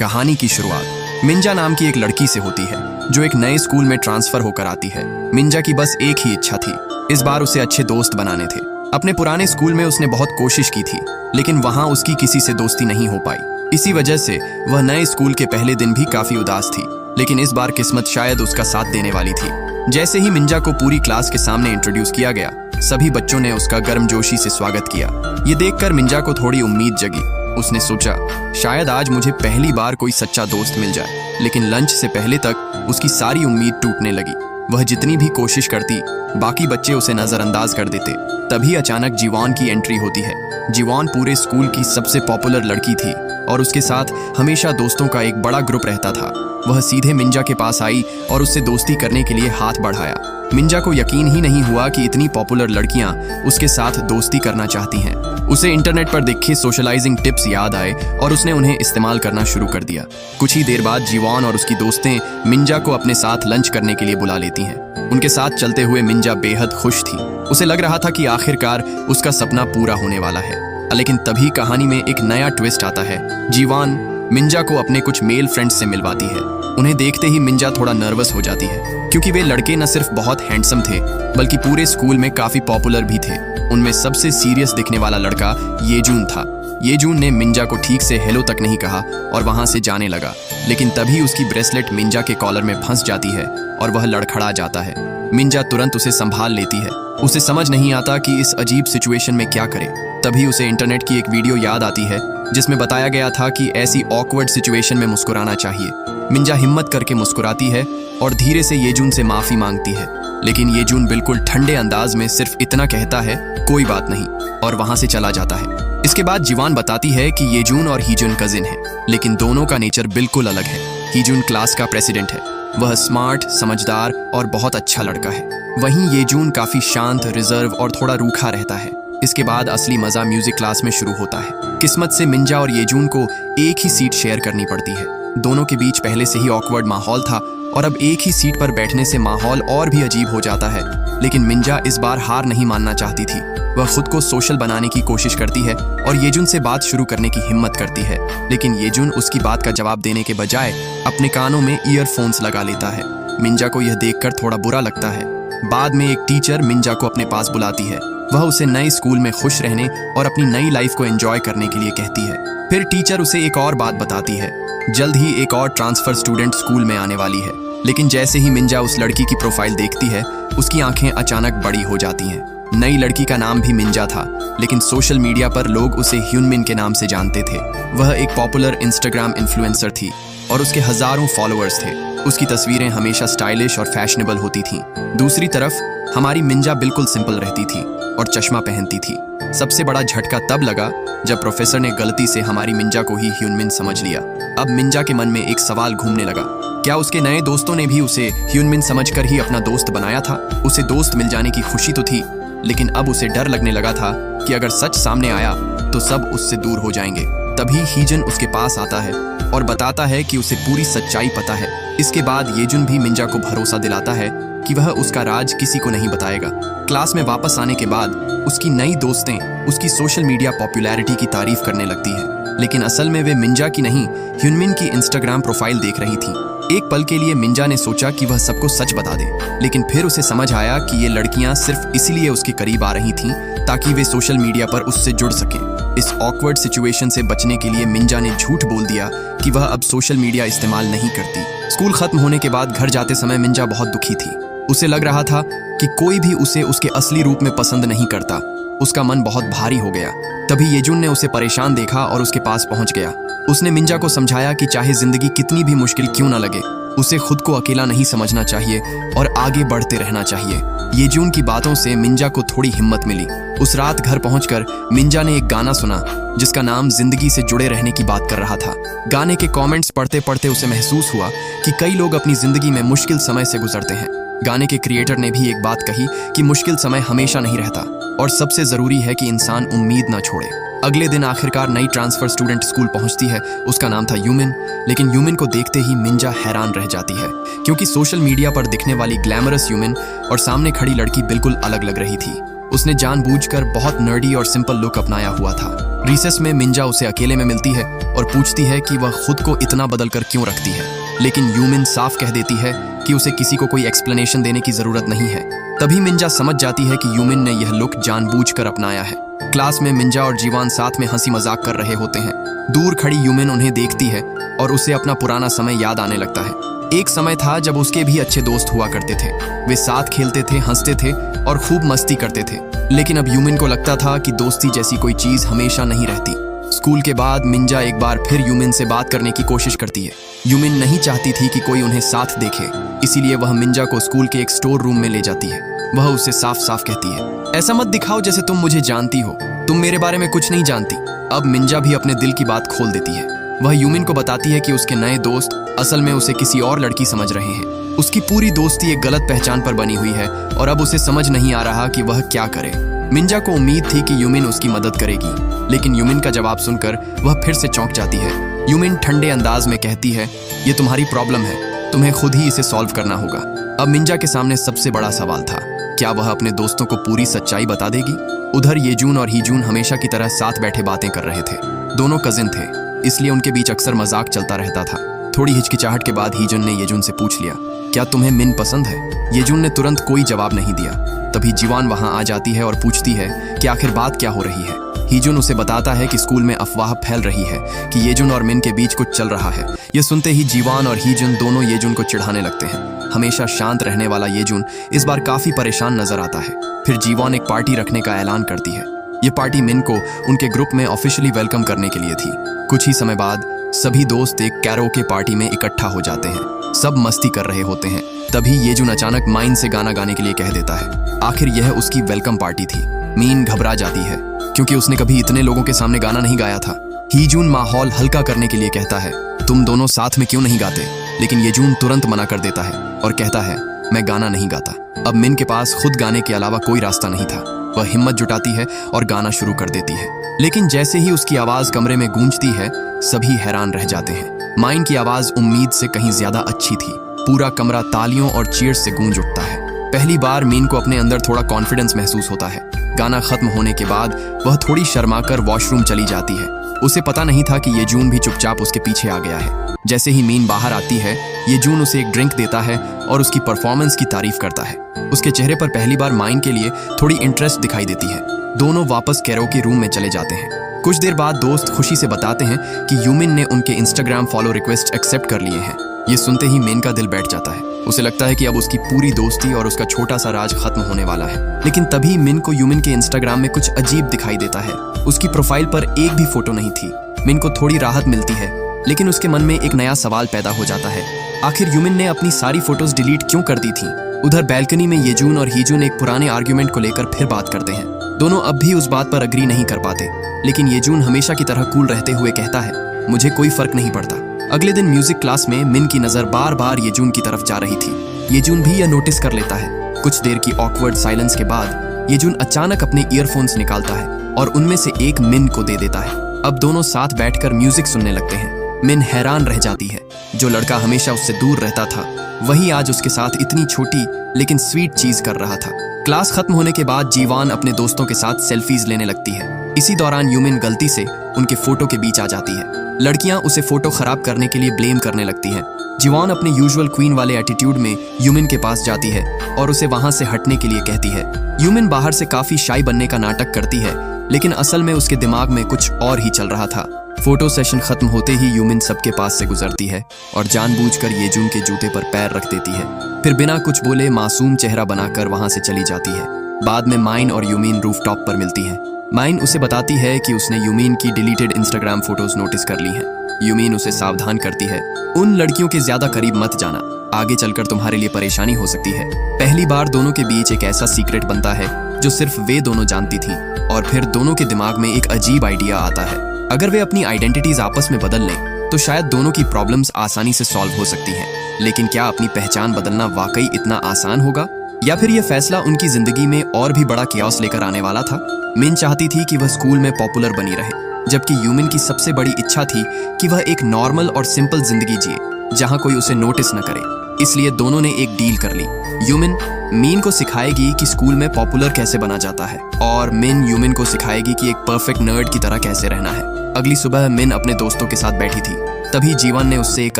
कहानी की शुरुआत मिंजा नाम की एक लड़की से होती है जो एक नए स्कूल में ट्रांसफर होकर आती है। मिंजा की बस एक ही इच्छा थी, इस बार उसे अच्छे दोस्त बनाने थे। अपने पुराने स्कूल में उसने बहुत कोशिश की थी, लेकिन वहां उसकी किसी से दोस्ती नहीं हो पाई। इसी वजह से वह नए स्कूल के पहले दिन भी काफी उदास थी, लेकिन इस बार किस्मत शायद उसका साथ देने वाली थी। जैसे ही मिंजा को पूरी क्लास के सामने इंट्रोड्यूस किया गया, सभी बच्चों ने उसका गर्मजोशी से स्वागत किया। ये देखकर मिंजा को थोड़ी उम्मीद जगी। उसने सोचा, शायद आज मुझे पहली बार कोई सच्चा दोस्त मिल जाए। लेकिन लंच से पहले तक उसकी सारी उम्मीद टूटने लगी। वह जितनी भी कोशिश करती, बाकी बच्चे उसे नजरअंदाज कर देते। तभी अचानक जीवान की एंट्री होती है। जीवान पूरे स्कूल की सबसे पॉपुलर लड़की थी और उसके साथ हमेशा दोस्तों का एक बड़ा ग्रुप रहता था। वह सीधे मिंजा के पास आई और उससे दोस्ती करने के लिए हाथ बढ़ाया। मिंजा को यकीन ही नहीं हुआ कि इतनी पॉपुलर लड़कियां उसके साथ दोस्ती करना चाहती हैं। उसे इंटरनेट पर देखे सोशलाइजिंग टिप्स याद आए और उसने उन्हें इस्तेमाल करना शुरू कर दिया। कुछ ही देर बाद जीवान और उसकी दोस्तें मिंजा को अपने साथ लंच करने के लिए बुला लेती हैं। उनके साथ चलते हुए मिंजा बेहद खुश थी। उसे लग रहा था कि आखिरकार उसका सपना पूरा होने वाला है। लेकिन तभी कहानी में एक नया ट्विस्ट आता है। जीवान मिंजा को अपने कुछ मेल फ्रेंड्स से मिलवाती है। उन्हें देखते ही मिंजा थोड़ा नर्वस हो जाती है, क्योंकि वे लड़के न सिर्फ बहुत हैंडसम थे, बल्कि पूरे स्कूल में काफी पॉपुलर भी थे। उनमें सबसे सीरियस दिखने वाला लड़का येजून था। येजून ने मिंजा को ठीक से हेलो तक नहीं कहा और वहां से जाने लगा। लेकिन तभी उसकी ब्रेसलेट मिंजा के कॉलर में फंस जाती है और वह लड़खड़ा जाता है। मिंजा तुरंत उसे संभाल लेती है। उसे समझ नहीं आता कि इस अजीब सिचुएशन में क्या करे। तभी उसे इंटरनेट की एक वीडियो याद आती है जिसमें बताया गया था कि ऐसी ऑकवर्ड सिचुएशन में मुस्कुराना चाहिए। मिंजा हिम्मत करके मुस्कुराती है और धीरे से येजून से माफी मांगती है। लेकिन येजून बिल्कुल ठंडे अंदाज में सिर्फ इतना कहता है, कोई बात नहीं, और वहां से चला जाता है। इसके बाद जीवान बताती है कि येजून और हीजुन कजिन है, लेकिन दोनों का नेचर बिल्कुल अलग है। हीजुन क्लास का प्रेसिडेंट है। वह स्मार्ट, समझदार और बहुत अच्छा लड़का है। वहीं येजून काफी शांत, रिजर्व और थोड़ा रूखा रहता है। इसके बाद असली मजा म्यूजिक क्लास में शुरू होता है। किस्मत से मिंजा और येजून को एक ही सीट शेयर करनी पड़ती है। दोनों के बीच पहले से ही ऑकवर्ड माहौल था और अब एक ही सीट पर बैठने से माहौल और भी अजीब हो जाता है। लेकिन मिंजा इस बार हार नहीं मानना चाहती थी। वह खुद को सोशल बनाने की कोशिश करती है और येजून से बात शुरू करने की हिम्मत करती है। लेकिन येजून उसकी बात का जवाब देने के बजाय अपने कानों में ईयरफोन्स लगा लेता है। मिंजा को यह देखकर थोड़ा बुरा लगता है। बाद में एक टीचर मिंजा को अपने पास बुलाती है। वह उसे नए स्कूल में खुश रहने और अपनी नई लाइफ को एंजॉय करने के लिए कहती है। फिर टीचर उसे एक और बात बताती है, जल्द ही एक और ट्रांसफर स्टूडेंट स्कूल में आने वाली है। लेकिन जैसे ही मिंजा उस लड़की की प्रोफाइल देखती है, उसकी आंखें अचानक बड़ी हो जाती हैं। नई लड़की का नाम भी मिंजा था, लेकिन सोशल मीडिया पर लोग उसे ह्यूनमिन के नाम से जानते थे। वह एक पॉपुलर इंस्टाग्राम इन्फ्लुएंसर थी और उसके हजारों फॉलोअर्स थे। उसकी तस्वीरें हमेशा स्टाइलिश और फैशनेबल होती थीं। दूसरी तरफ हमारी मिंजा बिल्कुल सिंपल रहती थी और चश्मा पहनती थी। सबसे बड़ा झटका तब लगा जब प्रोफेसर ने गलती से हमारी मिंजा को ही ह्यूनमिन समझ लिया। अब मिंजा के मन में एक सवाल घूमने लगा, क्या उसके नए दोस्तों ने भी उसे ह्यूनमिन समझकर ही अपना दोस्त बनाया था? उसे दोस्त मिल जाने की खुशी तो थी, लेकिन अब उसे डर लगने लगा था कि अगर सच सामने आया तो सब उससे दूर हो जाएंगे। तभी हीजन उसके पास आता है और बताता है कि उसे पूरी सच्चाई पता है। इसके बाद येजुन भी मिंजा को भरोसा दिलाता है कि वह उसका राज किसी को नहीं बताएगा। क्लास में वापस आने के बाद उसकी नई दोस्तें उसकी सोशल मीडिया पॉपुलैरिटी की तारीफ करने लगती हैं, लेकिन असल में वे मिंजा की नहीं, ह्यूनमिन की इंस्टाग्राम प्रोफाइल देख रही थीं। एक पल के लिए मिंजा ने सोचा कि वह सबको सच बता दे, लेकिन फिर उसे समझ आया कि ये लड़कियां सिर्फ इसलिए उसके करीब आ रही थीं ताकि वे सोशल मीडिया पर उससे जुड़ सकें। इस ऑकवर्ड सिचुएशन से बचने के लिए मिंजा ने झूठ बोल दिया कि वह अब सोशल मीडिया इस्तेमाल नहीं करती। स्कूल खत्म होने के बाद घर जाते समय मिंजा बहुत दुखी थी। उसे लग रहा था कि कोई भी उसे उसके असली रूप में पसंद नहीं करता। उसका मन बहुत भारी हो गया। तभी येजुन ने उसे परेशान देखा और उसके पास पहुंच गया। उसने मिंजा को समझाया कि चाहे जिंदगी कितनी भी मुश्किल क्यों न लगे, उसे खुद को अकेला नहीं समझना चाहिए और आगे बढ़ते रहना चाहिए। येजुन की बातों से मिंजा को थोड़ी हिम्मत मिली। उस रात घर पहुंचकर मिंजा ने एक गाना सुना जिसका नाम जिंदगी से जुड़े रहने की बात कर रहा था। गाने के कमेंट्स पढ़ते पढ़ते उसे महसूस हुआ कि कई लोग अपनी जिंदगी में मुश्किल समय से गुजरते हैं। गाने के क्रिएटर ने भी एक बात कही कि मुश्किल समय हमेशा नहीं रहता और सबसे जरूरी है कि इंसान उम्मीद ना छोड़े। अगले दिन आखिरकार नई ट्रांसफर स्टूडेंट स्कूल पहुंचती है। उसका नाम था यूमिन। लेकिन यूमिन को देखते ही मिंजा हैरान रह जाती है, क्योंकि सोशल मीडिया पर दिखने वाली ग्लैमरस यूमिन और सामने खड़ी लड़की बिल्कुल अलग लग रही थी। उसने जानबूझकर बहुत नर्डी और सिंपल लुक अपनाया हुआ था। रिसेस में मिंजा उसे अकेले में मिलती है और पूछती है कि वह खुद को इतना बदलकर क्यों रखती है, लेकिन यूमिन साफ कह देती है कि उसे किसी को कोई एक्सप्लेनेशन देने की जरूरत नहीं है। तभी मिंजा समझ जाती है कि यूमिन ने यह लुक जानबूझकर अपनाया है। क्लास में मिंजा और जीवान साथ में हंसी मजाक कर रहे होते हैं। दूर खड़ी यूमिन उन्हें देखती है और उसे अपना पुराना समय याद आने लगता है। एक समय था जब उसके भी अच्छे दोस्त हुआ करते थे। वे साथ खेलते थे, हंसते थे और खूब मस्ती करते थे। लेकिन अब यूमिन को लगता था कि दोस्ती जैसी कोई चीज हमेशा नहीं रहती। स्कूल के बाद मिंजा एक बार फिर यूमिन से बात करने की कोशिश करती है। यूमिन नहीं चाहती थी कि कोई उन्हें साथ देखे, इसीलिए वह मिंजा को स्कूल के एक स्टोर रूम में ले जाती है। वह उसे साफ साफ कहती है, ऐसा मत दिखाओ जैसे तुम मुझे जानती हो, तुम मेरे बारे में कुछ नहीं जानती। अब मिंजा भी अपने दिल की बात खोल देती है। वह यूमिन को बताती है कि उसके नए दोस्त असल में उसे किसी और लड़की समझ रहे हैं। उसकी पूरी दोस्ती एक गलत पहचान पर बनी हुई है और अब उसे समझ नहीं आ रहा कि वह क्या करे। मिंजा को उम्मीद थी कि यूमिन उसकी मदद करेगी, लेकिन यूमिन का जवाब सुनकर वह फिर से चौंक जाती है। यूमिन ठंडे अंदाज में कहती है, ये तुम्हारी प्रॉब्लम है, तुम्हें खुद ही इसे सॉल्व करना होगा। अब मिंजा के सामने सबसे बड़ा सवाल था, क्या वह अपने दोस्तों को पूरी सच्चाई बता देगी? उधर येजून और हीजून हमेशा की तरह साथ बैठे बातें कर रहे थे। दोनों कजिन थे, इसलिए उनके बीच अक्सर मजाक चलता रहता था। थोड़ी हिचकिचाहट के बाद हीजून ने येजून से पूछ लिया, क्या तुम्हें मिन पसंद है? येजून ने तुरंत कोई जवाब नहीं दिया। तभी जीवान वहां आ जाती है और पूछती है कि आखिर बात क्या हो रही है। हीजून उसे बताता है कि स्कूल में अफवाह फैल रही है कि येजून और मिन के बीच कुछ चल रहा है। यह सुनते ही जीवान और हीजून दोनों येजून को चिढ़ाने लगते हैं। हमेशा शांत रहने वाला येजून इस बार काफी परेशान नजर आता है। फिर जीवान एक पार्टी रखने का ऐलान करती है। ये पार्टी मिन को उनके ग्रुप में ऑफिशियली वेलकम करने के लिए थी। कुछ ही समय बाद सभी दोस्त एक कैरोके पार्टी में इकट्ठा हो जाते हैं। सब मस्ती कर रहे होते हैं। तभी येजून अचानक माइन से गाना गाने के लिए कह देता है। आखिर यह उसकी वेलकम पार्टी थी। मीन घबरा जाती है क्योंकि उसने कभी इतने लोगों के सामने गाना नहीं गाया था। हीजून माहौल हल्का करने के लिए कहता है, तुम दोनों साथ में क्यों नहीं गाते? लेकिन येजून तुरंत मना कर देता है और कहता है, मैं गाना नहीं गाता। अब मिन के पास खुद गाने के अलावा कोई रास्ता नहीं था। वह हिम्मत जुटाती है और गाना शुरू कर देती है। लेकिन जैसे ही उसकी आवाज कमरे में गूंजती है, सभी हैरान रह जाते हैं। माइन की आवाज उम्मीद से कहीं ज्यादा अच्छी थी। पूरा कमरा तालियों और चीयर्स से गूंज उठता है। पहली बार मीन को अपने अंदर थोड़ा कॉन्फिडेंस महसूस होता है। गाना खत्म होने के बाद वह थोड़ी शर्माकर वॉशरूम चली जाती है। उसे पता नहीं था कि येजून भी चुपचाप उसके पीछे आ गया है। जैसे ही मीन बाहर आती है, येजून उसे एक ड्रिंक देता है और उसकी परफॉर्मेंस की तारीफ करता है। उसके चेहरे पर पहली बार माइन के लिए थोड़ी इंटरेस्ट दिखाई देती है। दोनों वापस कैरोके रूम में चले जाते हैं। कुछ देर बाद दोस्त खुशी से बताते हैं कि यूमिन ने उनके इंस्टाग्राम फॉलो रिक्वेस्ट एक्सेप्ट कर लिए हैं। ये सुनते ही मिन का दिल बैठ जाता है। उसे लगता है कि अब उसकी पूरी दोस्ती और उसका छोटा सा राज खत्म होने वाला है। लेकिन तभी मिन को यूमिन के इंस्टाग्राम में कुछ अजीब दिखाई देता है। उसकी प्रोफाइल पर एक भी फोटो नहीं थी। मिन को थोड़ी राहत मिलती है, लेकिन उसके मन में एक नया सवाल पैदा हो जाता है। आखिर यूमिन ने अपनी सारी फोटोज डिलीट क्यों कर दी थी? उधर बैल्कनी में येजून और हीजून एक पुराने आर्ग्यूमेंट को लेकर फिर बात करते हैं। दोनों अब भी उस बात पर अग्री नहीं कर पाते, लेकिन येजून हमेशा की तरह कूल रहते हुए कहता है, मुझे कोई फर्क नहीं पड़ता। अगले दिन म्यूजिक क्लास में मिन की नजर बार बार येजून की तरफ जा रही थी। येजून भी यह नोटिस कर लेता है। कुछ देर की ऑकवर्ड साइलेंस के बाद येजून अचानक अपने ईयरफोन्स निकालता है और उनमें से एक मिन को दे देता है। अब दोनों साथ बैठकर म्यूजिक सुनने लगते हैं। मिन हैरान रह जाती है। जो लड़का हमेशा उससे दूर रहता था, वही आज उसके साथ इतनी छोटी लेकिन स्वीट चीज कर रहा था। क्लास खत्म होने के बाद जीवान अपने दोस्तों के साथ सेल्फीज लेने लगती है। इसी दौरान यूमिन गलती से उनके फोटो के बीच आ जाती है। लड़कियां उसे फोटो खराब करने के लिए ब्लेम करने लगती हैं। जीवान अपने यूजुअल क्वीन वाले एटीट्यूड में यूमिन के पास जाती है और उसे वहां से हटने के लिए कहती है। यूमिन बाहर से काफी शाई बनने का नाटक करती है, लेकिन असल में उसके दिमाग में कुछ और ही चल रहा था। फोटो सेशन खत्म होते ही यूमिन सबके पास से गुजरती है और जानबूझकर येजून के जूते पर पैर रख देती है। फिर बिना कुछ बोले मासूम चेहरा बनाकर वहां से चली जाती है। बाद में माइन और यूमिन रूफटॉप पर मिलती हैं। माइन उसे बताती है कि उसने यूमिन की डिलीटेड इंस्टाग्राम फोटोज नोटिस कर ली हैं। यूमिन उसे सावधान करती है, उन लड़कियों के ज्यादा करीब मत जाना, आगे चलकर तुम्हारे लिए परेशानी हो सकती है। पहली बार दोनों के बीच एक ऐसा सीक्रेट बनता है जो सिर्फ वे दोनों जानती थी। और फिर दोनों के दिमाग में एक अजीब आइडिया आता है। अगर वे अपनी आइडेंटिटीज आपस में बदल लें तो शायद दोनों की प्रॉब्लम्स आसानी से सॉल्व हो सकती हैं। लेकिन क्या अपनी पहचान बदलना वाकई इतना आसान होगा, या फिर यह फैसला उनकी जिंदगी में और भी बड़ा कियास लेकर आने वाला था? मिन चाहती थी कि वह स्कूल में पॉपुलर बनी रहे, जबकि यूमिन की सबसे बड़ी इच्छा थी कि वह एक नॉर्मल और सिंपल जिंदगी जिए जहां कोई उसे नोटिस न करे। इसलिए दोनों ने एक डील कर ली। यूमिन मीन को सिखाएगी कि स्कूल में पॉपुलर कैसे बना जाता है और मिन यूमिन को सिखाएगी कि एक परफेक्ट नर्ड की तरह कैसे रहना है। अगली सुबह मिन अपने दोस्तों के साथ बैठी थी। तभी जीवन ने उससे एक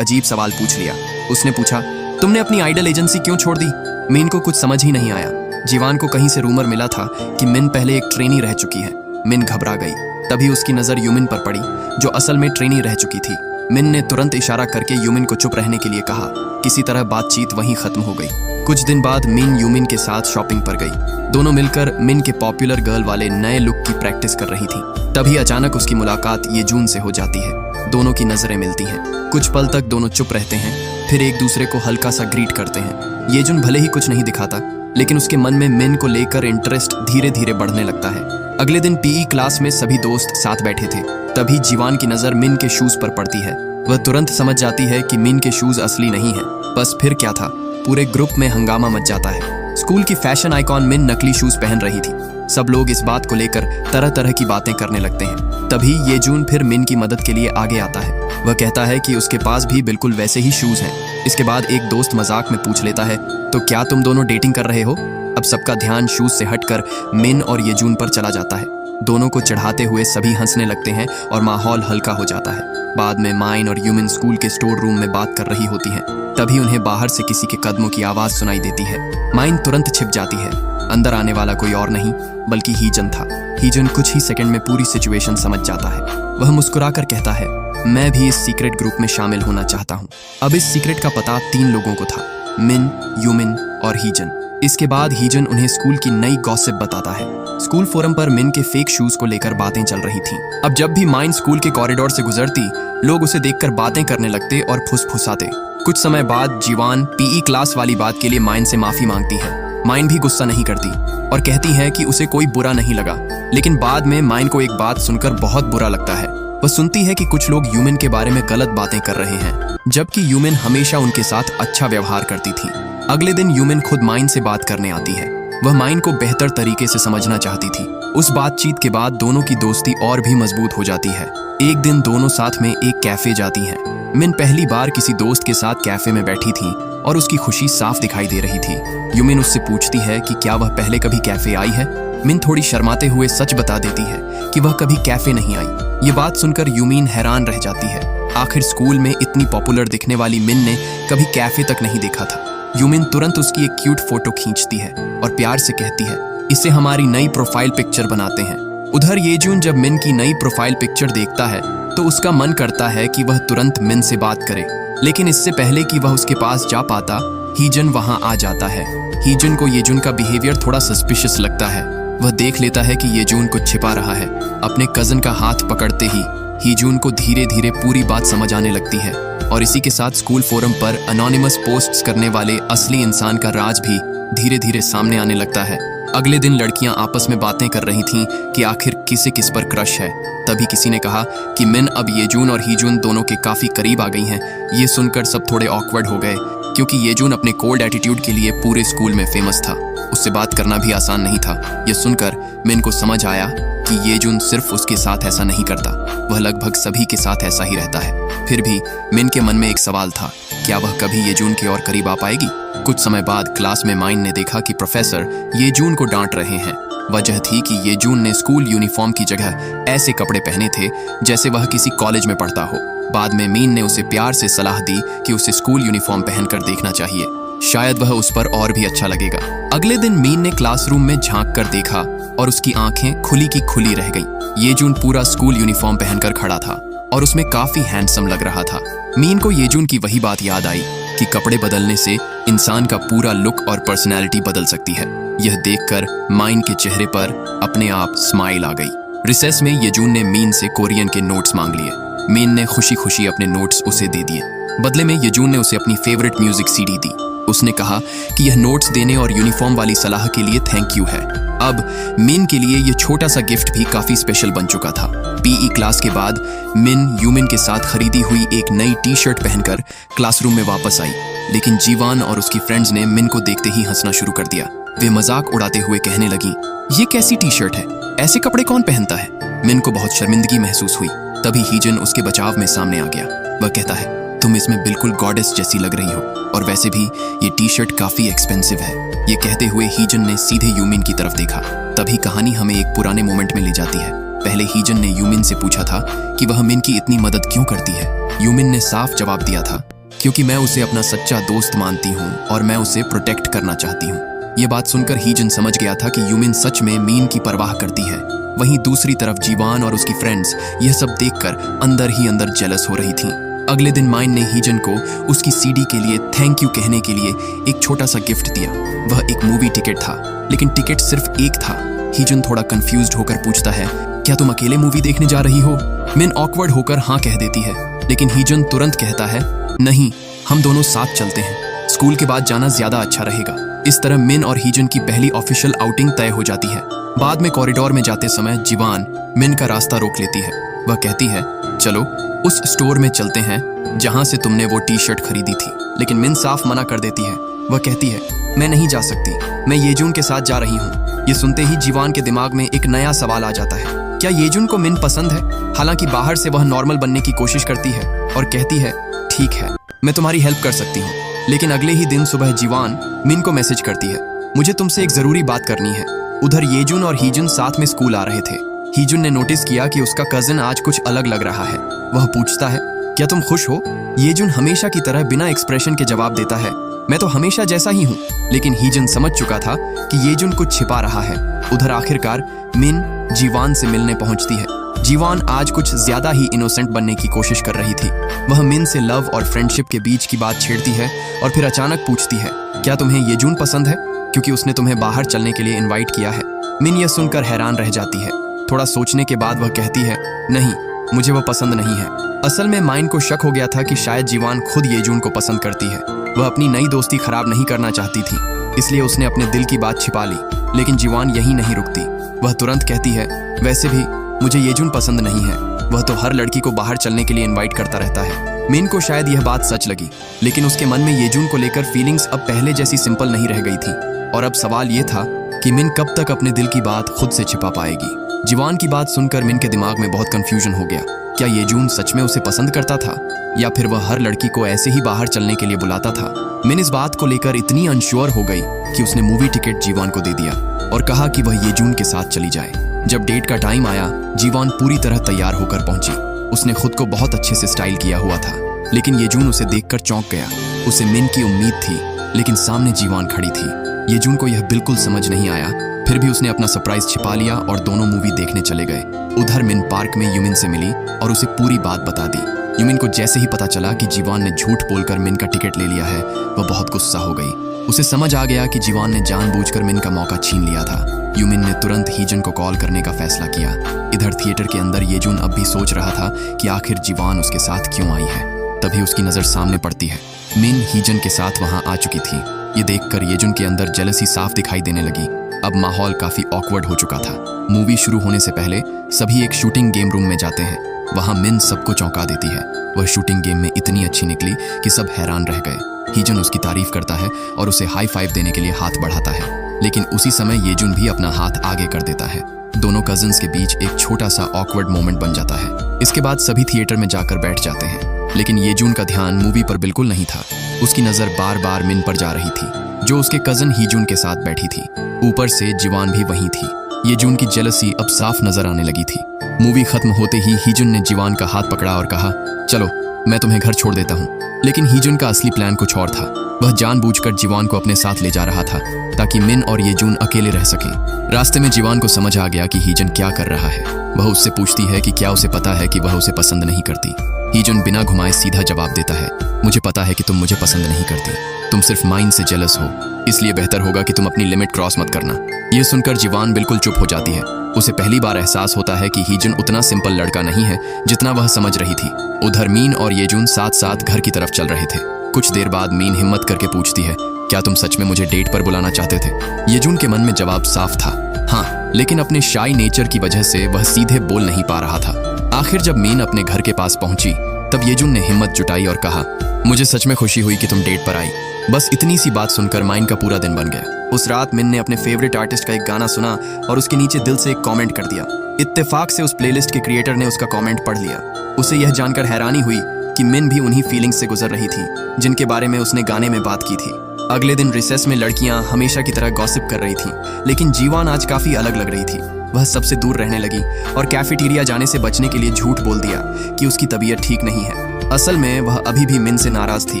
अजीब सवाल पूछ लिया। उसने पूछा, तुमने अपनी आइडल एजेंसी क्यों छोड़ दी? मिन को कुछ समझ ही नहीं आया। जीवन को कहीं से रूमर मिला था कि मिन पहले एक ट्रेनी रह चुकी है। मिन घबरा गई। तभी उसकी नजर यूमिन पर पड़ी, जो असल में ट्रेनी रह चुकी थी। मिन ने तुरंत इशारा करके यूमिन को चुप रहने के लिए कहा। किसी तरह बातचीत वहीं खत्म हो गई। कुछ दिन बाद मिन यूमिन के साथ शॉपिंग पर गई। दोनों मिलकर मिन के पॉपुलर गर्ल वाले नए लुक की प्रैक्टिस कर रही थी। तभी अचानक उसकी मुलाकात येजून से हो जाती है। दोनों की नजरें मिलती हैं। कुछ पल तक दोनों चुप रहते हैं, फिर एक दूसरे को हल्का सा ग्रीट करते हैं। येजून भले ही कुछ नहीं दिखाता, लेकिन उसके मन में मिन को लेकर इंटरेस्ट धीरे धीरे बढ़ने लगता है। अगले दिन पीई क्लास में सभी दोस्त साथ बैठे थे। तभी जीवान की नजर मिन के शूज पर पड़ती है। वह तुरंत समझ जाती है कि मिन के शूज असली नहीं है। बस फिर क्या था, पूरे ग्रुप में हंगामा मच जाता है। स्कूल की फैशन आइकॉन मिन नकली शूज पहन रही थी। सब लोग इस बात को लेकर तरह तरह की बातें करने लगते हैं। तभी येजून फिर मिन की मदद के लिए आगे आता है। वह कहता है कि उसके पास भी बिल्कुल वैसे ही शूज हैं। इसके बाद एक दोस्त मजाक में पूछ लेता है, तो क्या तुम दोनों डेटिंग कर रहे हो? अब सबका ध्यान शूज से हटकर मिन और येजून पर चला जाता है। दोनों को चढ़ाते हुए सभी हंसने लगते हैं और माहौल हल्का हो जाता है। बाद में माइन और यूमिन स्कूल के स्टोर रूम में बात कर रही होती हैं। तभी उन्हें बाहर से किसी के कदमों की आवाज सुनाई देती है। माइन तुरंत छिप जाती है। अंदर आने वाला कोई और नहीं बल्कि हीजन था। हीजन कुछ ही सेकंड में पूरी सिचुएशन समझ जाता है। वह मुस्कुराकर कहता है, मैं भी इस सीक्रेट ग्रुप में शामिल होना चाहता हूँ। अब इस सीक्रेट का पता 3 लोगों को था, मिन, यूमिन और हीजन। इसके बाद हीजन उन्हें स्कूल की नई गॉसिप बताता है। स्कूल फोरम पर मिन के फेक शूज को लेकर बातें चल रही थीं। अब जब भी माइन स्कूल के कॉरिडोर से गुजरती, लोग उसे देखकर बातें करने लगते और फुसफुसाते। कुछ समय बाद जीवान पीई क्लास वाली बात के लिए माइन से माफी मांगती है। माइन भी गुस्सा नहीं करती और कहती है कि उसे कोई बुरा नहीं लगा। लेकिन बाद में माइन को एक बात सुनकर बहुत बुरा लगता है। वह सुनती है कि कुछ लोग यूमिन के बारे में गलत बातें कर रहे हैं, जबकि यूमिन हमेशा उनके साथ अच्छा व्यवहार करती थी। अगले दिन यूमिन खुद माइन से बात करने आती है। वह माइन को बेहतर तरीके से समझना चाहती थी। उस बातचीत के बाद दोनों की दोस्ती और भी मजबूत हो जाती है। एक दिन दोनों साथ में एक कैफे जाती हैं। मिन पहली बार किसी दोस्त के साथ कैफे में बैठी थी और उसकी खुशी साफ दिखाई दे रही थी। यूमिन उससे पूछती है कि क्या वह पहले कभी कैफे आई है। मिन थोड़ी शर्माते हुए सच बता देती है कि वह कभी कैफे नहीं आई। ये बात सुनकर यूमिन हैरान रह जाती है। आखिर स्कूल में इतनी पॉपुलर दिखने वाली मिन ने कभी कैफे तक नहीं देखा था। यूमिन तुरंत उसकी एक क्यूट फोटो खींचती है और प्यार से कहती है, इसे हमारी नई प्रोफाइल पिक्चर बनाते हैं। उधर येजून जब मिन की नई प्रोफाइल पिक्चर देखता है तो उसका मन करता है कि वह तुरंत मिन से बात करे, लेकिन इससे पहले कि वह उसके पास जा पाता, हीजन वहां आ जाता है। हीजन को येजून का बिहेवियर थोड़ा सस्पिशियस लगता है। वह देख लेता है कि येजून कुछ छिपा रहा है। अपने कजन का हाथ पकड़ते ही हीजून को धीरे धीरे पूरी बात समझ आने लगती है और इसी के साथ स्कूल फोरम पर अनोनिमस पोस्ट्स करने वाले असली इंसान का राज भी धीरे धीरे सामने आने लगता है। अगले दिन लड़कियां आपस में बातें कर रही थीं कि आखिर किसे किस पर क्रश है। तभी किसी ने कहा कि मिन अब येजून और हीजून दोनों के काफी करीब आ गई हैं। ये सुनकर सब थोड़े ऑकवर्ड हो गए, क्योंकि येजून अपने कोल्ड एटीट्यूड के लिए पूरे स्कूल में फेमस था। उससे बात करना भी आसान नहीं था। यह सुनकर मिन को समझ आया कि येजून सिर्फ उसके साथ ऐसा नहीं करता, वह लगभग सभी के साथ ऐसा ही रहता है। फिर भी मिन के मन में एक सवाल था, क्या वह कभी येजून के और करीब आ पाएगी? कुछ समय बाद क्लास में माइन ने देखा कि प्रोफेसर येजून को डांट रहे हैं। वजह थी कि येजून ने स्कूल यूनिफॉर्म की जगह ऐसे कपड़े पहने थे जैसे वह किसी कॉलेज में पढ़ता हो। बाद में मीन ने उसे प्यार से सलाह दी कि उसे स्कूल यूनिफॉर्म पहनकर देखना चाहिए, शायद वह उस पर और भी अच्छा लगेगा। अगले दिन मीन ने क्लासरूम में झांक कर देखा और उसकी आंखें खुली की खुली रह गईं। येजून पूरा स्कूल यूनिफॉर्म पहनकर खड़ा था और उसमें काफी हैंडसम लग रहा था। मीन को येजून की वही बात याद आई कि कपड़े बदलने से इंसान का पूरा लुक और पर्सनैलिटी बदल सकती है। यह देखकर माइन के चेहरे पर अपने आप स्माइल आ गई। रिसेस में येजून ने मीन से कोरियन के नोट्स मांग लिए। मीन ने खुशी खुशी अपने नोट्स उसे दे दिए। बदले में येजून ने उसे अपनी फेवरेट म्यूजिक सीडी दी। उसने कहा कि यह नोट्स देने और यूनिफॉर्म वाली सलाह के लिए थैंक यू है। अब मिन के लिए यह छोटा सा गिफ्ट भी काफी स्पेशल बन चुका था। पीई क्लास के बाद मिन यूमिन के साथ खरीदी हुई एक नई टी शर्ट पहनकर क्लासरूम में वापस आई, लेकिन जीवान और उसकी फ्रेंड्स ने मिन को देखते ही हंसना शुरू कर दिया। वे मजाक उड़ाते हुए कहने लगी, ये कैसी टी शर्ट है, ऐसे कपड़े कौन पहनता है? मिन को बहुत शर्मिंदगी महसूस हुई। तभी हीजन उसके बचाव में सामने आ गया। वह कहता है, तुम इसमें बिल्कुल गॉडेस जैसी लग रही हो, और वैसे भी ये टी शर्ट काफी एक्सपेंसिव है। ये कहते हुए हीजन ने सीधे यूमिन की तरफ देखा। तभी कहानी हमें एक पुराने मोमेंट में ले जाती है। पहले हीजन ने यूमिन से पूछा था कि वह मिन की इतनी मदद क्यों करती है। यूमिन ने साफ जवाब दिया था, क्योंकि मैं उसे अपना सच्चा दोस्त मानती हूँ और मैं उसे प्रोटेक्ट करना चाहती हूँ। ये बात सुनकर हीजन समझ गया था कि यूमिन सच में मीन की परवाह करती है। वहीं दूसरी तरफ जीवान और उसकी फ्रेंड्स यह सब देखकर अंदर ही अंदर जेलस हो रही थीं। अगले दिन माइन ने हीजन को उसकी सीडी के लिए थैंक यू कहने के लिए एक छोटा सा गिफ्ट दिया। वह एक मूवी टिकट था, लेकिन टिकट सिर्फ एक था। हीजन थोड़ा कंफ्यूज्ड होकर पूछता है, क्या तुम अकेले मूवी देखने जा रही हो? मिन ऑकवर्ड होकर हाँ कह देती है, लेकिन हीजन तुरंत कहता है, नहीं, हम दोनों साथ चलते हैं। स्कूल के बाद जाना ज्यादा अच्छा रहेगा। इस तरह मिन और हीजन की पहली ऑफिशियल आउटिंग तय हो जाती है। बाद में कॉरिडोर में जाते समय जीवान मिन का रास्ता रोक लेती है। वह कहती है, चलो उस स्टोर में चलते हैं जहां से तुमने वो टी शर्ट खरीदी थी। लेकिन मिन साफ मना कर देती है। वह कहती है, मैं नहीं जा सकती, मैं येजुन के साथ जा रही हूँ। ये सुनते ही जीवान के दिमाग में एक नया सवाल आ जाता है, क्या येजुन को मिन पसंद है? हालांकि बाहर से वह नॉर्मल बनने की कोशिश करती है और कहती है, ठीक है, मैं तुम्हारी हेल्प कर सकती हूँ। लेकिन अगले ही दिन सुबह जीवान मिन को मैसेज करती है, मुझे तुमसे एक जरूरी बात करनी है। उधर येजुन और हीजुन साथ में स्कूल आ रहे थे। हीजुन ने नोटिस किया कि उसका कजिन आज कुछ अलग लग रहा है। वह पूछता है, क्या तुम खुश हो? येजुन हमेशा की तरह बिना एक्सप्रेशन के जवाब देता है, मैं तो हमेशा जैसा ही हूँ। लेकिन हीजुन समझ चुका था कि येजुन कुछ छिपा रहा है। उधर आखिरकार मिन जीवान से मिलने पहुंचती है। जीवान आज कुछ ज्यादा ही इनोसेंट बनने की कोशिश कर रही थी। वह मिन से लव और फ्रेंडशिप के बीच की बात छेड़ती है और फिर अचानक पूछती है, क्या तुम्हें येजुन पसंद है? क्योंकि उसने तुम्हें बाहर चलने के लिए इनवाइट किया है। मिन यह सुनकर हैरान रह जाती है। थोड़ा सोचने के बाद वह कहती है, नहीं, मुझे वह पसंद नहीं है। असल में माइन को शक हो गया था कि शायद जीवान खुद येजुन को पसंद करती है। वह अपनी नई दोस्ती खराब नहीं करना चाहती थी, इसलिए उसने अपने दिल की बात छिपा ली। लेकिन जीवान यही नहीं रुकती। वह तुरंत कहती है, वैसे भी मुझे येजुन पसंद नहीं है। वह तो हर लड़की को बाहर चलने के लिए इनवाइट करता रहता है। मिन को शायद यह बात सच लगी, लेकिन उसके मन में येजुन को लेकर फीलिंग्स अब पहले जैसी सिंपल नहीं रह गई थी। और अब सवाल यह था कि मिन कब तक अपने दिल की बात खुद से छिपा पाएगी। जीवान की बात सुनकर मिन के दिमाग में बहुत कंफ्यूजन हो गया। क्या येजुन सच में उसे पसंद करता था, या फिर वह हर लड़की को ऐसे ही बाहर चलने के लिए बुलाता था? मिन इस बात को लेकर इतनी अनश्योर हो गई कि उसने मूवी टिकट जीवान को दे दिया और कहा कि वह येजुन के साथ चली जाए। जब डेट का टाइम आया, जीवान पूरी तरह तैयार होकर पहुंची। उसने खुद को बहुत अच्छे से स्टाइल किया हुआ था, लेकिन येजुन उसे देखकर चौंक गया। उसे मिन की उम्मीद थी, लेकिन सामने जीवान खड़ी थी। येजुन को यह बिल्कुल समझ नहीं आया, फिर भी उसने अपना सरप्राइज छिपा लिया और दोनों मूवी देखने चले गए। उधर मिन पार्क में यूमिन से मिली और उसे पूरी बात बता दी। यूमिन को जैसे ही पता चला कि जीवान ने झूठ बोलकर मिन का टिकट ले लिया है, वह बहुत गुस्सा हो गई। उसे समझ आ गया कि जीवान ने जानबूझकर मिन का मौका छीन लिया था। यूमिन ने तुरंत हीजन को कॉल करने का फैसला किया। इधर थिएटर के अंदर येजुन अब भी सोच रहा था कि आखिर जीवान उसके साथ क्यों आई है। तभी उसकी नजर सामने पड़ती है। मिन हीजन के साथ वहां आ चुकी थी। ये देखकर येजुन के अंदर जेलसी साफ दिखाई देने लगी। अब माहौल काफी ऑकवर्ड हो चुका था। मूवी शुरू होने से पहले सभी एक शूटिंग गेम रूम में जाते हैं। वहां मिन सबको चौंका देती है। वह शूटिंग गेम में इतनी अच्छी निकली कि सब हैरान रह गए। हीजन उसकी तारीफ करता है और उसे हाई फाइव देने के लिए हाथ बढ़ाता है, लेकिन उसी समय येजुन भी अपना हाथ आगे कर देता है। दोनों कजिन्स के बीच एक छोटा सा ऑकवर्ड मोमेंट बन जाता है। इसके बाद सभी थिएटर में जाकर बैठ जाते हैं, लेकिन येजुन का ध्यान मूवी पर बिल्कुल नहीं था। उसकी नजर बार बार मिन पर जा रही थी, जो उसके कजिन हीजुन के साथ बैठी थी। ऊपर से जीवान भी वहीं थी। येजुन की जेलसी अब साफ नजर आने लगी थी। मूवी खत्म होते ही हीजुन ने जीवान का हाथ पकड़ा और कहा, चलो मैं तुम्हें घर छोड़ देता हूँ। लेकिन हीजुन का असली प्लान कुछ और था। वह जानबूझकर जीवान को अपने साथ ले जा रहा था ताकि मिन और येजुन अकेले रह सकें। रास्ते में जीवान को समझ आ गया कि हीजन क्या कर रहा है। वह उससे पूछती है कि क्या उसे पता है कि वह उसे पसंद नहीं करती। हीजन बिना घुमाए सीधा जवाब देता है, मुझे पता है कि तुम मुझे पसंद नहीं करती, तुम सिर्फ माइन से जेलस हो, इसलिए बेहतर होगा कि तुम अपनी लिमिट क्रॉस मत करना। यह सुनकर जीवान बिल्कुल चुप हो जाती है। उसे पहली बार एहसास होता है कि हीजन उतना सिंपल लड़का नहीं है जितना वह समझ रही थी। उधर मीन और येजुन साथ साथ घर की तरफ चल रहे थे। कुछ देर बाद मीन हिम्मत करके पूछती है, क्या तुम सच में मुझे डेट पर बुलाना चाहते थे? येजुन के मन में जवाब साफ था, हाँ, लेकिन अपने शाई नेचर की वजह से वह सीधे बोल नहीं पा रहा था। आखिर जब मीन अपने घर के पास पहुंची, तब येजुन ने हिम्मत जुटाई और कहा, मुझे सच में खुशी हुई कि तुम डेट पर आई। बस इतनी सी बात सुनकर माइन का पूरा दिन बन गया। उस रात मिन ने अपने फेवरेट आर्टिस्ट का एक गाना सुना और उसके नीचे दिल से एक कमेंट कर दिया। इत्तेफाक से उस प्लेलिस्ट के क्रिएटर ने उसका कमेंट पढ़ लिया। उसे यह जानकर हैरानी हुई कि मिन भी उन्हीं फीलिंग्स से गुजर रही थी जिनके बारे में उसने गाने में बात की थी। अगले दिन रिसेस में लड़कियां हमेशा की तरह गॉसिप कर रही थीं, लेकिन जीवान आज काफी अलग लग रही थी। वह सबसे दूर रहने लगी और कैफेटेरिया जाने से बचने के लिए झूठ बोल दिया कि उसकी तबीयत ठीक नहीं है। असल में वह अभी भी मिन से नाराज थी,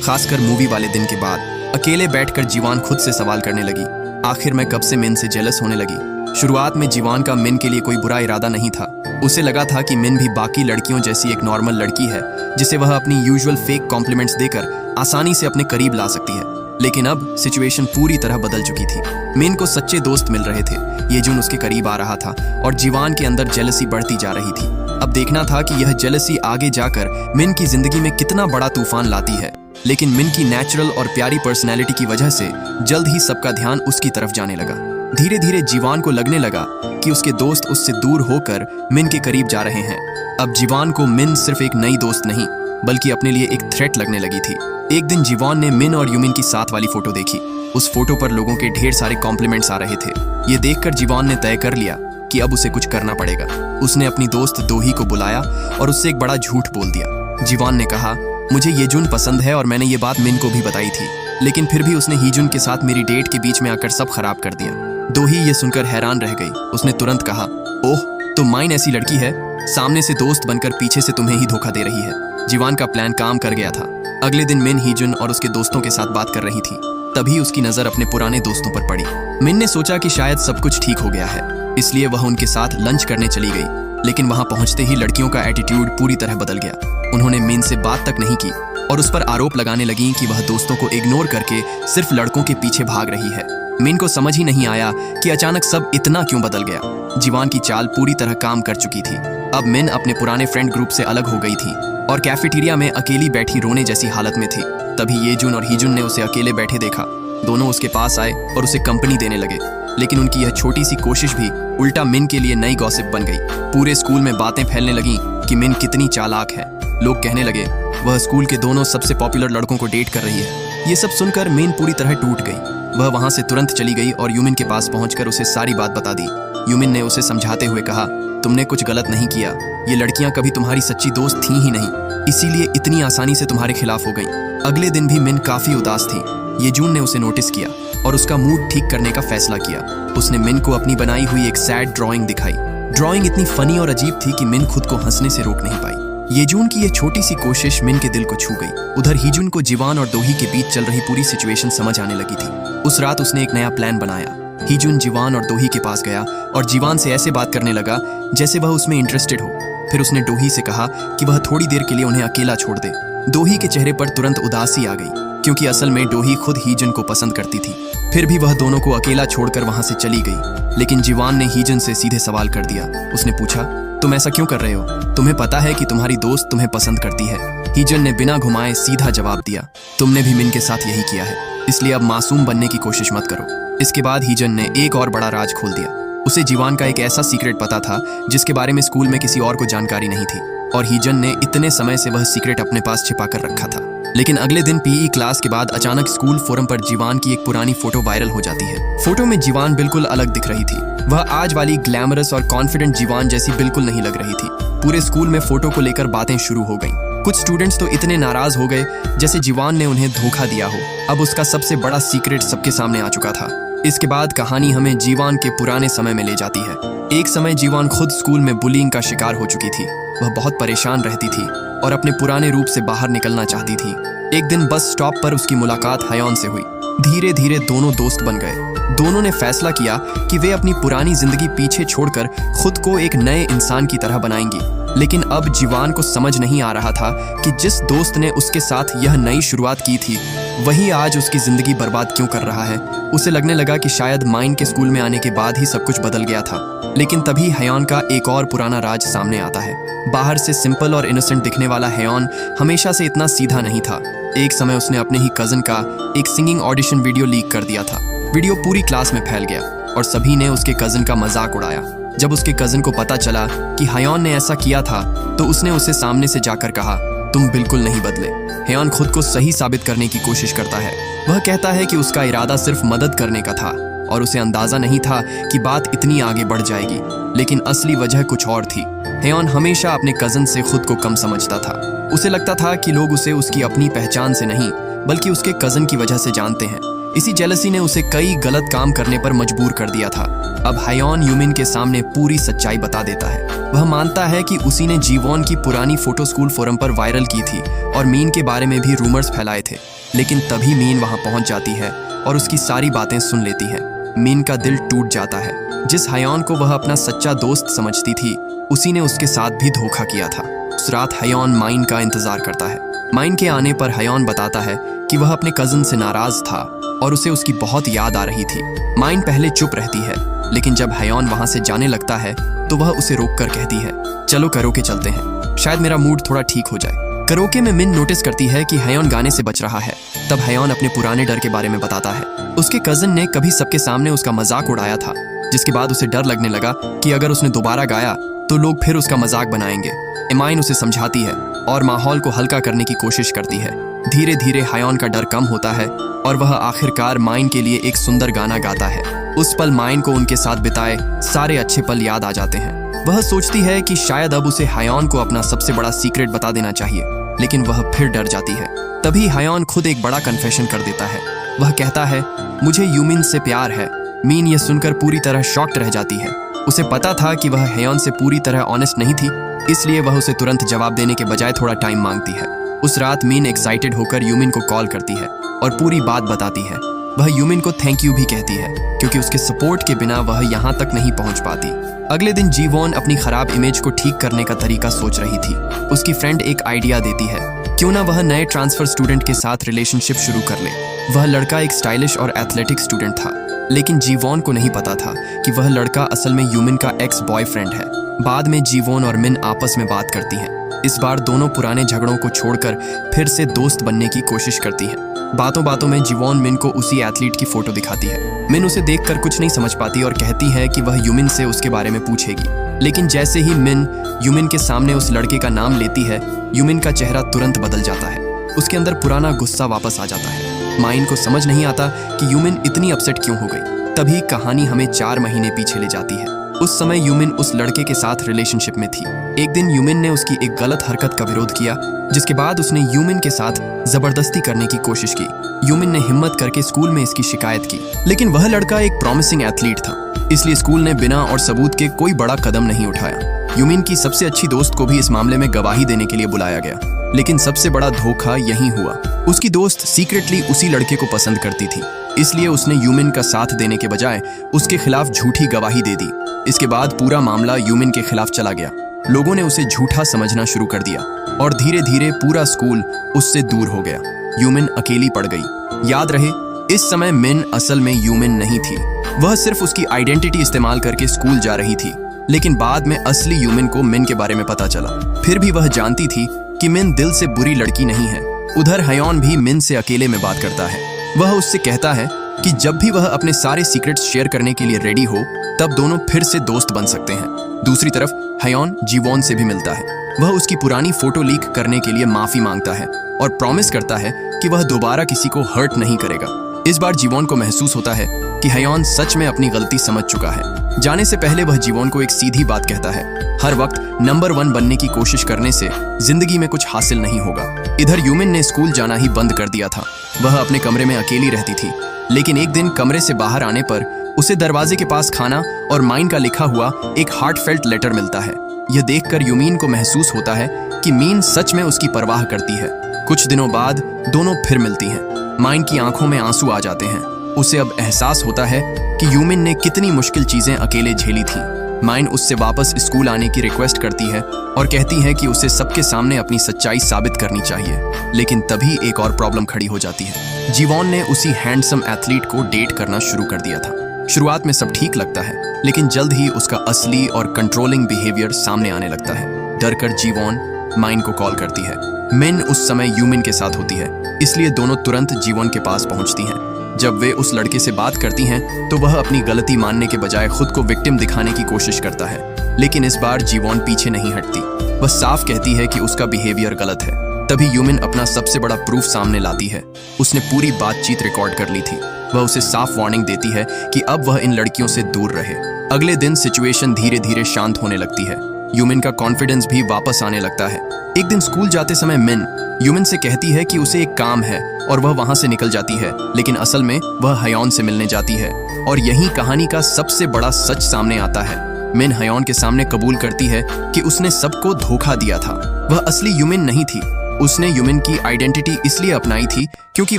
खासकर मूवी वाले दिन के बाद। अकेले बैठकर जीवान खुद से सवाल करने लगी, आखिर मैं कब से मिन से जेलस होने लगी। शुरुआत में जीवान का मिन के लिए कोई बुरा इरादा नहीं था। उसे लगा था कि मिन भी बाकी लड़कियों जैसी एक नॉर्मल लड़की है जिसे वह अपनी यूजुअल फेक कॉम्प्लीमेंट्स देकर आसानी से अपने करीब ला सकती है। लेकिन अब सिचुएशन पूरी तरह बदल चुकी थी। मिन को सच्चे दोस्त मिल रहे थे, येजुन उसके करीब आ रहा था और जीवान के अंदर जेलसी बढ़ती जा रही थी। अब देखना था कि यह जेलसी आगे जाकर मिन की जिंदगी में कितना बड़ा तूफान लाती है। लेकिन मिन की नेचुरल और प्यारी पर्सनैलिटी की वजह से जल्द ही सबका ध्यान उसकी तरफ जाने लगा। धीरे धीरे जीवान को लगने लगा कि उसके दोस्त उससे दूर होकर मिन के करीब जा रहे हैं। अब जीवान को मिन सिर्फ एक नई दोस्त नहीं बल्कि अपने लिए एक थ्रेट लगने लगी थी। एक दिन जीवान ने मिन और यूमिन की साथ वाली फोटो देखी। उस फोटो पर लोगों के ढेर सारे कॉम्प्लीमेंट्स आ रहे थे। ये देखकर जीवान ने तय कर लिया कि अब उसे कुछ करना पड़ेगा। उसने अपनी दोस्त दोही को बुलाया और उससे एक बड़ा झूठ बोल दिया। जीवान ने कहा, मुझे येजुन पसंद है और मैंने ये बात मिन को भी बताई थी, लेकिन फिर भी उसने हीजुन के साथ मेरी डेट के बीच में आकर सब खराब कर दिया। दोही ये सुनकर हैरान रह गई। उसने तुरंत कहा, ओह, तो माइन ऐसी लड़की है, सामने से दोस्त बनकर पीछे से तुम्हें ही धोखा दे रही है। जीवान का प्लान काम कर गया था। अगले दिन मिन हीजुन और उसके दोस्तों के साथ बात कर रही थी। तभी उसकी नजर अपने पुराने दोस्तों पर पड़ी। मिन ने सोचा कि शायद सब कुछ ठीक हो गया है, इसलिए वह उनके साथ लंच करने चली गई। लेकिन वहां पहुंचते ही लड़कियों का एटीट्यूड पूरी तरह बदल गया। उन्होंने मिन से बात तक नहीं की और उस पर आरोप लगाने लगी कि वह दोस्तों को इग्नोर करके सिर्फ लड़कों के पीछे भाग रही है। मिन को समझ ही नहीं आया कि अचानक सब इतना क्यों बदल गया। जीवान की चाल पूरी तरह काम कर चुकी थी। अब मिन अपने पुराने फ्रेंड ग्रुप से अलग हो गई थी और कैफेटेरिया में अकेली बैठी रोने जैसी हालत में थी। तभी येजुन और हीजुन ने उसे अकेले बैठे देखा। दोनों उसके पास आए और उसे कंपनी देने लगे, लेकिन उनकी यह छोटी सी कोशिश भी उल्टा मिन के लिए नई गॉसिप बन गई। पूरे स्कूल में बातें फैलने लगीं कि मिन कितनी चालाक है। लोग कहने लगे वह स्कूल के दोनों सबसे पॉपुलर लड़कों को डेट कर रही है। ये सब सुनकर मिन पूरी तरह टूट गई। वह वहां से तुरंत चली गई और यूमिन के पास पहुंचकर उसे सारी बात बता दी। यूमिन ने उसे समझाते हुए कहा, तुमने कुछ गलत नहीं किया, ये लड़कियां कभी तुम्हारी सच्ची दोस्त थी ही नहीं, इसीलिए इतनी आसानी से तुम्हारे खिलाफ हो गईं। अगले दिन भी मिन काफी उदास थी। येजुन ने उसे नोटिस किया और उसका मूड ठीक करने का फैसला किया। उसने मिन को अपनी बनाई हुई एक सैड ड्राइंग दिखाई। ड्राइंग इतनी फनी और अजीब थी कि मिन खुद को हंसने से रोक नहीं पाई। येजुन की यह छोटी सी कोशिश मिन के दिल को छू गई। उधर हीजुन को जीवान और दोही के बीच चल रही पूरी सिचुएशन समझ आने लगी थी। उस रात उसने एक नया प्लान बनाया। हीजुन जीवान और दोही के पास गया और जीवान से ऐसे बात करने लगा जैसे वह उसमें इंटरेस्टेड हो। फिर उसने दोही से कहा कि वह थोड़ी देर के लिए उन्हें अकेला छोड़ दे। दोही के चेहरे पर तुरंत उदासी आ गई, क्योंकि असल में दोही खुद हीजुन को पसंद करती थी। फिर भी वह दोनों को अकेला छोड़कर वहां से चली गई। लेकिन जीवान ने हीजुन से सीधे सवाल कर दिया। उसने पूछा, तुम ऐसा क्यों कर रहे हो? तुम्हें पता है कि तुम्हारी दोस्त तुम्हें पसंद करती है। हीजुन ने बिना घुमाए सीधा जवाब दिया, तुमने भी मिन के साथ यही किया है, इसलिए अब मासूम बनने की कोशिश मत करो। इसके बाद हीजुन ने एक और बड़ा राज खोल दिया। उसे जीवान का एक ऐसा सीक्रेट पता था जिसके बारे में स्कूल में किसी और को जानकारी नहीं थी, और हीजुन ने इतने समय से वह सीक्रेट अपने पास छिपा कर रखा था। लेकिन अगले दिन पीई क्लास के बाद अचानक स्कूल फोरम पर जीवान की एक पुरानी फोटो वायरल हो जाती है। फोटो में जीवान बिल्कुल अलग दिख रही थी। वह आज वाली ग्लैमरस और कॉन्फिडेंट जीवान जैसी बिल्कुल नहीं लग रही थी। पूरे स्कूल में फोटो को लेकर बातें शुरू हो गईं। कुछ स्टूडेंट्स तो इतने नाराज हो गए जैसे जीवान ने उन्हें धोखा दिया हो। अब उसका सबसे बड़ा सीक्रेट सबके सामने आ चुका था। इसके बाद कहानी हमें जीवान के पुराने समय में ले जाती है। एक समय जीवान खुद स्कूल में बुलिंग का शिकार हो चुकी थी। वह बहुत परेशान रहती थी और अपने पुराने रूप से बाहर निकलना चाहती थी। एक दिन बस स्टॉप पर उसकी मुलाकात हयोन से हुई। धीरे धीरे दोनों दोस्त बन गए। दोनों ने फैसला किया कि वे अपनी पुरानी जिंदगी पीछे छोड़कर खुद को एक नए इंसान की तरह बनाएंगी। लेकिन अब जीवान को समझ नहीं आ रहा था कि जिस दोस्त ने उसके साथ यह नई शुरुआत की थी वही आज उसकी जिंदगी बर्बाद क्यों कर रहा है। उसे लगने लगा कि शायद माइन के स्कूल में आने के बाद ही सब कुछ बदल गया था। लेकिन तभी हयोन का एक और पुराना राज सामने आता है। बाहर से सिंपल और इनोसेंट दिखने वाला हयोन हमेशा से इतना सीधा नहीं था। एक समय उसने अपने ही कजन का एक सिंगिंग ऑडिशन वीडियो लीक कर दिया था। वीडियो पूरी क्लास में फैल गया और सभी ने उसके कजन का मजाक उड़ाया। जब उसके कजन को पता चला कि हयोन ने ऐसा किया था तो उसने उसे सामने से जाकर कहा, तुम बिल्कुल नहीं बदले। हयोन खुद को सही साबित करने की कोशिश करता है। वह कहता है कि उसका इरादा सिर्फ मदद करने का था और उसे अंदाजा नहीं था कि बात इतनी आगे बढ़ जाएगी। लेकिन असली वजह कुछ और थी। हयोन हमेशा अपने कजन से खुद को कम समझता था। उसे लगता था कि लोग उसे उसकी अपनी पहचान से नहीं बल्कि उसके कजन की वजह से जानते हैं। इसी जेलसी ने उसे कई गलत काम करने पर मजबूर कर दिया था। अब हायोन यूमिन के सामने पूरी सच्चाई बता देता है। वह मानता है कि उसी ने जीवॉन की पुरानी फोटो स्कूल फोरम पर वायरल की थी और मीन के बारे में भी रूमर्स फैलाए थे। लेकिन तभी मीन वहां पहुंच जाती है और उसकी सारी बातें सुन लेती है। मीन का दिल टूट जाता है। जिस हायोन को वह अपना सच्चा दोस्त समझती थी, उसी ने उसके साथ भी धोखा किया था। उस रात हायोन माइन का इंतजार करता है। माइन के आने पर हायोन बताता है कि वह अपने कजन से नाराज था और उसे उसकी बहुत याद आ रही थी। माइन पहले चुप रहती है, लेकिन जब हायोन वहां से जाने लगता है तो वह उसे रोककर कहती है, चलो करोके चलते हैं, शायद मेरा मूड थोड़ा ठीक हो जाए। करोके में मिन नोटिस करती है कि हायोन गाने से बच रहा है। तब हायोन अपने पुराने डर के बारे में बताता है। उसके कजन ने कभी सबके सामने उसका मजाक उड़ाया था, जिसके बाद उसे डर लगने लगा कि अगर उसने दोबारा गाया तो लोग फिर उसका मजाक बनाएंगे। एमाइन उसे समझाती है और माहौल को हल्का करने की कोशिश करती है। धीरे धीरे हायोन का डर कम होता है और वह आखिरकार माइन के लिए एक सुंदर गाना गाता है। उस पल माइन को उनके साथ बिताए सारे अच्छे पल याद आ जाते हैं। वह सोचती है कि शायद अब उसे हायोन को अपना सबसे बड़ा सीक्रेट बता देना चाहिए, लेकिन वह फिर डर जाती है। तभी हायोन खुद एक बड़ा कन्फेशन कर देता है। वह कहता है, मुझे यूमिन से प्यार है। मीन ये सुनकर पूरी तरह शॉक्ड रह जाती है। उसे पता था कि वह हायोन से पूरी तरह ऑनेस्ट नहीं थी, इसलिए वह उसे तुरंत जवाब देने के बजाय थोड़ा टाइम मांगती है। उस रात मीन एक्साइटेड होकर यूमिन को कॉल करती है और पूरी बात बताती है। वह यूमिन को थैंक यू भी कहती है, क्योंकि उसके सपोर्ट के बिना वह यहाँ तक नहीं पहुँच पाती। अगले दिन जीवॉन अपनी खराब इमेज को ठीक करने का तरीका सोच रही थी। उसकी फ्रेंड एक आइडिया देती है, क्यों ना वह नए ट्रांसफर स्टूडेंट के साथ रिलेशनशिप शुरू कर ले। वह लड़का एक स्टाइलिश और एथलेटिक स्टूडेंट था, लेकिन जीवॉन को नहीं पता था कि वह लड़का असल में यूमिन का एक्स बॉयफ्रेंड है। बाद में जीवॉन और मिन आपस में बात करती हैं। इस बार दोनों पुराने झगड़ों को छोड़कर फिर से दोस्त बनने की कोशिश करती हैं। बातों बातों में जीवॉन मिन को उसी एथलीट की फोटो दिखाती है। मिन उसे देखकर कुछ नहीं समझ पाती और कहती है कि वह यूमिन से उसके बारे में पूछेगी। लेकिन जैसे ही मिन यूमिन के सामने उस लड़के का नाम लेती है, यूमिन का चेहरा तुरंत बदल जाता है। उसके अंदर पुराना गुस्सा वापस आ जाता है। माइन को समझ नहीं आता कि यूमिन इतनी अपसेट क्यों हो गई। तभी कहानी हमें 4 महीने पीछे ले जाती है। उस समय यूमिन उस लड़के के साथ रिलेशनशिप में थी। एक दिन यूमिन ने उसकी एक गलत हरकत का विरोध किया, जिसके बाद उसने यूमिन के साथ जबरदस्ती करने की कोशिश की। यूमिन ने हिम्मत करके स्कूल में इसकी शिकायत की, लेकिन वह लड़का एक प्रॉमिसिंग एथलीट था, इसलिए स्कूल ने बिना और सबूत के कोई बड़ा कदम नहीं उठाया। यूमिन की सबसे अच्छी दोस्त को भी इस मामले में गवाही देने के लिए बुलाया गया, लेकिन सबसे बड़ा धोखा यही हुआ। उसकी दोस्त सीक्रेटली उसी लड़के को पसंद करती थी, इसलिए उसने यूमिन का साथ देने के बजाय उसके खिलाफ झूठी गवाही दे दी। इसके बाद पूरा मामला यूमिन के खिलाफ चला गया। लोगों ने उसे झूठा समझना शुरू कर दिया और धीरे धीरे पूरा स्कूल उससे दूर हो गया। यूमिन अकेली पड़ गई। याद रहे, इस समय मिन असल में यूमिन नहीं थी। वह सिर्फ उसकी आइडेंटिटी इस्तेमाल करके स्कूल जा रही थी, लेकिन बाद में असली यूमिन को मिन के बारे में पता चला। फिर भी वह जानती थी कि मिन दिल से बुरी लड़की नहीं है। उधर हायोन भी मिन से अकेले में बात करता है। वह उससे कहता है कि जब भी वह अपने सारे सीक्रेट्स शेयर करने के लिए रेडी हो, तब दोनों फिर से दोस्त बन सकते हैं। दूसरी तरफ हायोन जीवॉन से भी मिलता है। वह उसकी पुरानी फोटो लीक करने के लिए माफी मांगता है और प्रॉमिस करता है कि वह दोबारा किसी को हर्ट नहीं करेगा। इस बार जीवॉन को महसूस होता है कि हायोन सच में अपनी गलती समझ चुका है। जाने से पहले वह जीवॉन को एक सीधी बात कहता है, हर वक्त नंबर 1 बनने की कोशिश करने से जिंदगी में कुछ हासिल नहीं होगा। इधर यूमिन ने स्कूल जाना ही बंद कर दिया था। वह अपने कमरे में अकेली रहती थी, लेकिन एक दिन कमरे से बाहर आने पर उसे दरवाजे के पास खाना और माइन का लिखा हुआ एक हार्टफेल्ट लेटर मिलता है। यह देखकर यूमिन को महसूस होता है कि मीन सच में उसकी परवाह करती है। कुछ दिनों बाद दोनों फिर मिलती हैं। माइन की आंखों में आंसू आ जाते हैं। उसे अब एहसास होता है कि यूमिन ने कितनी मुश्किल चीजें अकेले झेली थी। माइन उससे वापस स्कूल आने की रिक्वेस्ट करती है और कहती है कि उसे सबके सामने अपनी सच्चाई साबित करनी चाहिए। लेकिन तभी एक और प्रॉब्लम खड़ी हो जाती है। जीवॉन ने उसी हैंडसम एथलीट को डेट करना शुरू कर दिया था। शुरुआत में सब ठीक लगता है, लेकिन जल्द ही उसका असली और कंट्रोलिंग बिहेवियर सामने आने लगता है। डरकर जीवॉन माइन को कॉल करती है। मिन उस समय यूमिन के साथ होती है, इसलिए दोनों तुरंत जीवॉन के पास पहुंचती हैं। जब वे उस लड़के से बात करती हैं, तो वह अपनी गलती मानने के बजाय खुद को विक्टिम दिखाने की कोशिश करता है। लेकिन इस बार जीवॉन पीछे नहीं हटती। वह साफ कहती है कि उसका बिहेवियर गलत है। तभी यूमिन अपना सबसे बड़ा प्रूफ सामने लाती है। उसने पूरी बातचीत रिकॉर्ड कर ली थी। वह उसे साफ वार्निंग देती है कि अब वह इन लड़कियों से दूर रहे। अगले दिन सिचुएशन धीरे धीरे शांत होने लगती है। यूमिन का कॉन्फिडेंस भी वापस आने लगता है। एक दिन स्कूल जाते समय मिन यूमिन से कहती है कि उसे एक काम है और वह वहां से निकल जाती है, लेकिन असल में वह हयोन से मिलने जाती है। और यही कहानी का सबसे बड़ा सच सामने आता है। मिन हयोन के सामने कबूल करती है कि उसने सबको धोखा दिया था। वह असली यूमिन नहीं थी। उसने यूमिन की आइडेंटिटी इसलिए अपनाई थी क्योंकि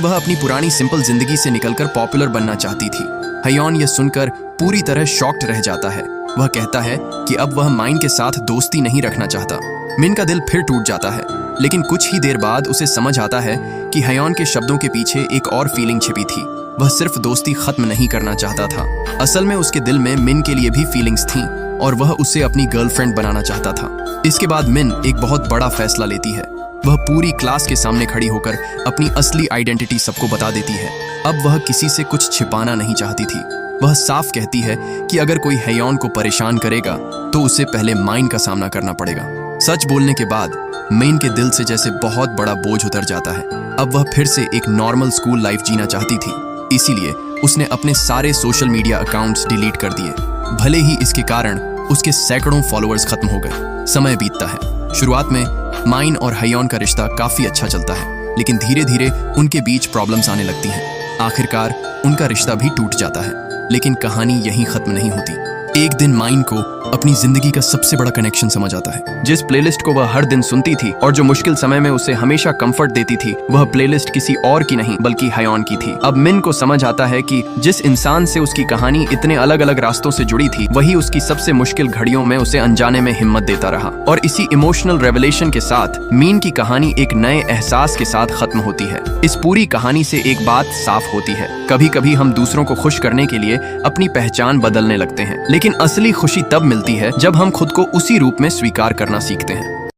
वह अपनी पुरानी सिंपल जिंदगी से निकलकर पॉपुलर बनना चाहती थी। हयोन यह सुनकर पूरी तरह शॉक्ड रह जाता है। वह कहता है कि अब वह माइन के साथ दोस्ती नहीं रखना चाहता। मिन का दिल फिर टूट जाता है, लेकिन कुछ ही देर बाद उसे समझ आता है कि हयोन के शब्दों के पीछे एक और फीलिंग छिपी थी। वह सिर्फ दोस्ती खत्म नहीं करना चाहता था। असल में उसके दिल में मिन के लिए भी फीलिंग्स थीं और वह उसे अपनी गर्लफ्रेंड बनाना चाहता था। इसके बाद मिन एक बहुत बड़ा फैसला लेती है। वह पूरी क्लास के सामने खड़ी होकर अपनी असली आइडेंटिटी सबको बता देती है। अब वह किसी से कुछ छिपाना नहीं चाहती थी। वह साफ कहती है कि अगर कोई हयोन को परेशान करेगा तो उसे पहले माइन का सामना करना पड़ेगा। सच बोलने के बाद मिन के दिल से जैसे बहुत बड़ा बोझ उतर जाता है। अब वह फिर से एक नॉर्मल स्कूल लाइफ जीना चाहती थी, इसीलिए उसने अपने सारे सोशल मीडिया अकाउंट्स डिलीट कर दिए। भले ही इसके कारण उसके सैकड़ों फॉलोअर्स खत्म हो गए। समय बीतता है। शुरुआत में माइन और हयोन का रिश्ता काफी अच्छा चलता है, लेकिन धीरे धीरे उनके बीच प्रॉब्लम्स आने लगती हैं। आखिरकार उनका रिश्ता भी टूट जाता है, लेकिन कहानी यहीं खत्म नहीं होती। एक दिन माइन को अपनी जिंदगी का सबसे बड़ा कनेक्शन समझ आता है। जिस प्लेलिस्ट को वह हर दिन सुनती थी और जो मुश्किल समय में उसे हमेशा कंफर्ट देती थी, वह प्लेलिस्ट किसी और की नहीं बल्कि हयोन की थी। अब मिन को समझ आता है कि जिस इंसान से उसकी कहानी इतने अलग अलग रास्तों से जुड़ी थी, वही उसकी सबसे मुश्किल घड़ियों में उसे अनजाने में हिम्मत देता रहा। और इसी इमोशनल रेवलेशन के साथ मीन की कहानी एक नए एहसास के साथ खत्म होती है। इस पूरी कहानी से एक बात साफ होती है, कभी कभी हम दूसरों को खुश करने के लिए अपनी पहचान बदलने लगते हैं, लेकिन असली खुशी तब मिलती है जब हम खुद को उसी रूप में स्वीकार करना सीखते हैं।